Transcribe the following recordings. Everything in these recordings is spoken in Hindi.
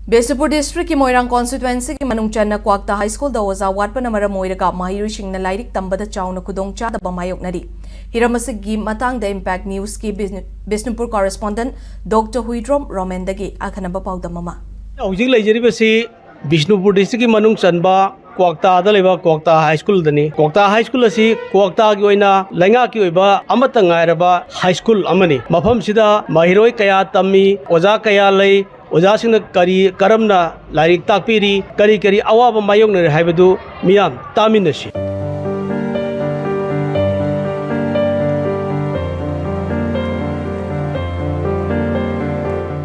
Bisnupur District की मोइरांग कॉन्स्टिट्यूएंसी की मनुंग चन्ना क्वाक्ता हाई स्कूल दा ओजा वाटपन मरम ओइरगा महिरुसिंगना लाइरिक तंबदा चाउना खुदोंग चादबा मायोकनरी हिरमसगी मतांगदा इंपैक्ट न्यूज की बिस्नुपुर कॉरेस्पोंडेंट डॉक्टर हुइड्रोम रोमेंदगी अखनबा पाउदममा हौजिक लैजरिबसी बिस्नुपुर डिस्ट्रिक्ट की मनुंग चनबा क्वाक्ता लेबा क्वाक्ता हाई स्कूल दनी क्वाक्ता हाई स्कूल असी क्वाक्ता की ओइना लैंगा की ओइबा अमत गायरबा हाई स्कूल अमनी मफम सिदा महिरोय कया तम्मी ओजा कया लै ओजा सिंह करी करमना लाइरिक ताकपीरी करी करी अवाब मायोकनरे हाइबदु मियाम तामिनसी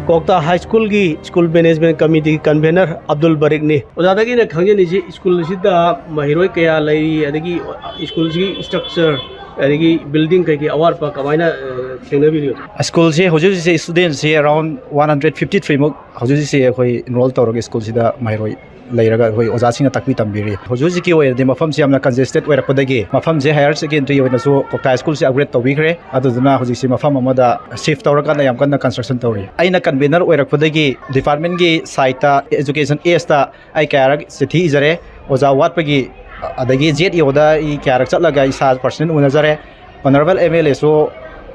क्वाक्ता हाई स्कूल की school management committee convener Abdul Barik ने ओजादगी ने खंगजेनिसी स्कूल सिदा महिरोय कया लैरी अदगी स्कूल की स्ट्रक्चर अदगी बिल्डिंग कई अवार्ड पर कमाइना थेंगनबिरियो स्कूल से होजु से स्टूडेंट से अराउंड 153 मुक होजु से अखोई इनरोल तौरगे स्कूल सिदा महिरोय लैरगा होई ओजासिंग ताकपी तंबिरी होजु जी की ओयदे मफम से हमना कंजेस्टेड ओइरपदगी मफम जे हायर सेकेंडरी ओइनसु क्वाक्ता स्कूल से अपग्रेड तौबिखरे अदुना होजि से मफम अमदा शिफ्ट तौरका ना याम कन्ना कंस्ट्रक्शन तौरी आइना कन्वेनर ओइरपदगी डिपार्टमेंट की साइटा एजुकेशन एस्टा आई कायरग सिथि इजरे ओजा वाटपगी अदगी जेट योदा ई क्यारक चलगा इसा पर्सनल उनजरे ऑनरेबल एमएलए सो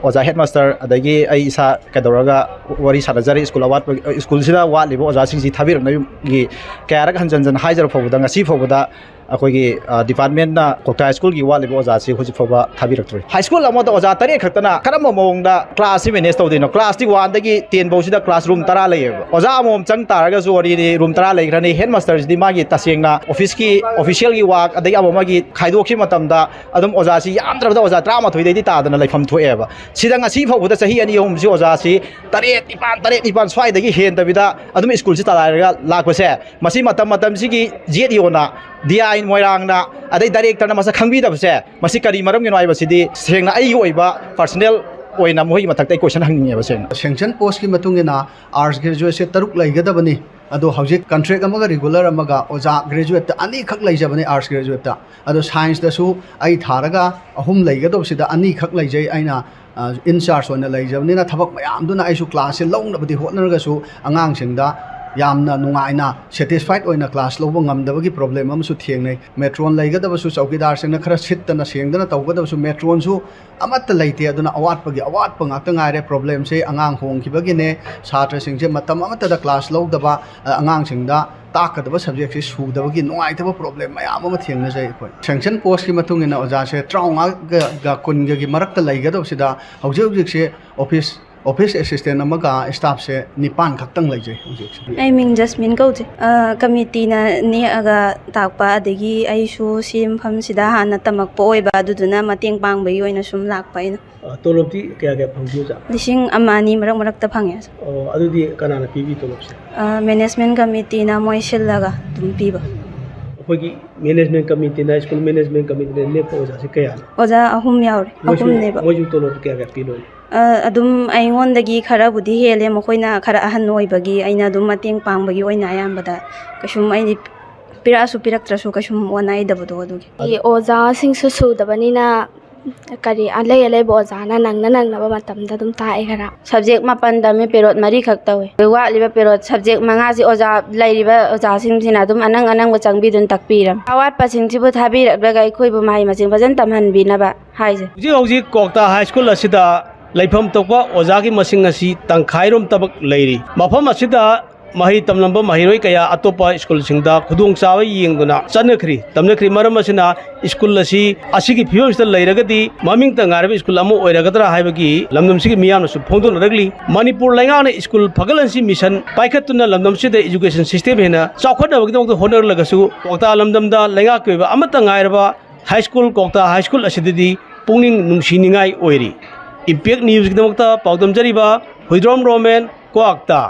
ओजा हेडमास्टर अदगी आई इसा कदौरगा वरी सानजरे स्कूल अवाट स्कूल सिदा वालिबो ओजा सिंग जी थाबिरनगी क्यारक हंजन हाइजर फौबदा ngasi फौबदा अखोगी डिपार्टमेंट ना क्वाक्ता स्कूल की वालिबो ओजा से हुजि फौबा थाबिरक्तरे हाई स्कूल अमदा ओजा तरे खतना करम मोंगदा क्लास मैनेज तौदिनो क्लास टी 1 दगी 10 बौसिदा क्लास रूम 10 लेब ओजा अमोम चंग तारगा जो वरी रूम 10 लेग्रनी हेडमास्टर जी मागी तसेंगना ऑफिस की ऑफिशियल की वाक अदगी अमोमागी खाइदोखि मतमदा अदम ओजा सी यामद्रबदा ओजा 13 देदी तादना लेफम थोएबा सिदा ngasi फौबदा सही अनि यौम जी ओजा सी 3 स्वाइदगी हेंदबिदा अदम स्कूल से तलारगा लाखबसे मसी मतम सिगी जेट योना दिया इन मोइरांगना अदई डायरेक्टर मसा खंगबीदबसे मसी करी मरम गिनो आइबसिदी सेंगना आई ओइबा पर्सनल ओइना मोहि मथक्तै क्वेश्चन हंगिङेबा सेंक्शन पोस्ट की मतुंगेना आर्ट्स ग्रेजुएट से 3 लैगदबनी अदो हौजिक कंट्रैक्ट अमगा रेगुलर अमगा ओजा ग्रेजुएट अनी खक लैजबनी आर्ट्स ग्रेजुएट अदो साइंस दसु आई थारगा अहुम लैगदबसिदा अनी खक लैजै आइना इंचार्ज होना लैजबनीना थबक मयामदुना आइसु क्लास से लौनबदी होटनरगसु अंगांगसिंगदा यामना नुंगाइना सैटिस्फाइड ओइना क्लास लोब ngamdabagi प्रॉब्लम अमसु थेंगनै मेट्रोन लैगदबसु चौकीदार सिंगना खरा सिटना सेंगदना तौगदबसु मेट्रोन सु अमत लैते अदुना अवाटपगी अवाटप ngakta ngaire प्रॉब्लम से अंगांग होंगिबगिने छात्र सिंगसे मतम अमतदा क्लास लौदबा अंगांग सिंगदा ताकदबा सब्जेक्ट से सुदबगी नुंगाइतबा प्रॉब्लम मयाम अम थेंगनजै अखोय सेंक्शन पोस्ट की मतुंगिना ओजा से 53 गा कुनगी मरक्ता लैगदबसिदा हौजिक हौजिक से ऑफिस असिस्टेंट अमगा स्टाफ से 9 खक्तंग लैजै हौजिक आई मिंग जस्मिन कौजे कमिटी ना नेगा ताकपा अदगी आइसु सिम फम सिदा हाना तमकपो ओइबा अदुदुना मतेंग पांगबई ओइना सुम लाकपाइना तोलोबती क्या फंगियो जा लिसिंग अमानी मरक फंगे अदुदी कनाना पीबी तोलोबसे मैनेजमेंट कमिटी ना मोय सिलगा तुम पीबा अखोगी मैनेजमेंट कमिटी ना स्कूल मैनेजमेंट कमिटी ने लेप ओजा से कया ओजा अहुम यावरे अहुम नेबा मोजु तोलोब क्या पीनो अदुम आइंगोंदगी खराबुदी हेले मखोइना खरा अहन ओइबगी आइना दुम मतेंग पांगबगी ओइना आयामबदा कसुम आइनि पिरासु पिरक्त्रसु कसुम वनाइदबदो अदुगी ओजा सिंसु सुदबनिना करी अले अले बोजाना नंगना मतमदा दुम ताए खरा सब्जेक्ट मापन दमे पेरोड मरी खक्तवे वालिबा पेरोड सब्जेक्ट मंगा से ओजा लैरिबा ओजा सिंसिना दुम अनंग चंगबिदुन तकपीरम अवाट पसिंसिबु थाबिरबगा अखोइबु माहि मसिंग फजन तमहनबिनबा हाइजे जी क्वाक्ता हाई स्कूल असिदा लैफम तोपा ओजा की मसिंग असी तंखाइरोम तबक लैरी मफम असिदा मही तमलंब महिरोय कया अतोपा स्कूल सिंगदा खुदोंग चाव येंगदुना तमनखरी मरम असिना स्कूल असी असिगी फियोमसिदा लैरगदी ममिंग तंगारब स्कूल अमो ओइरगदरा हाइबगी लमदमसिगी मियामनसु फोंदोनरगली मणिपुर लैंगाना स्कूल फगलनसी मिशन पाइखतुना लमदमसिदा एजुकेशन सिस्टम हेना चाखोदबगदमक होनर लगसु क्वाक्ता लमदमदा लैंगा कयबा अमतंगायरबा हाई स्कूल क्वाक्ता हाई स्कूल असिददी पुंगनिंग नुंसिनिंगाई ओइरी इम्पैक्ट न्यूज़ की पाउदम जरीबा हुइड्रोम रोमेन क्वाक्ता।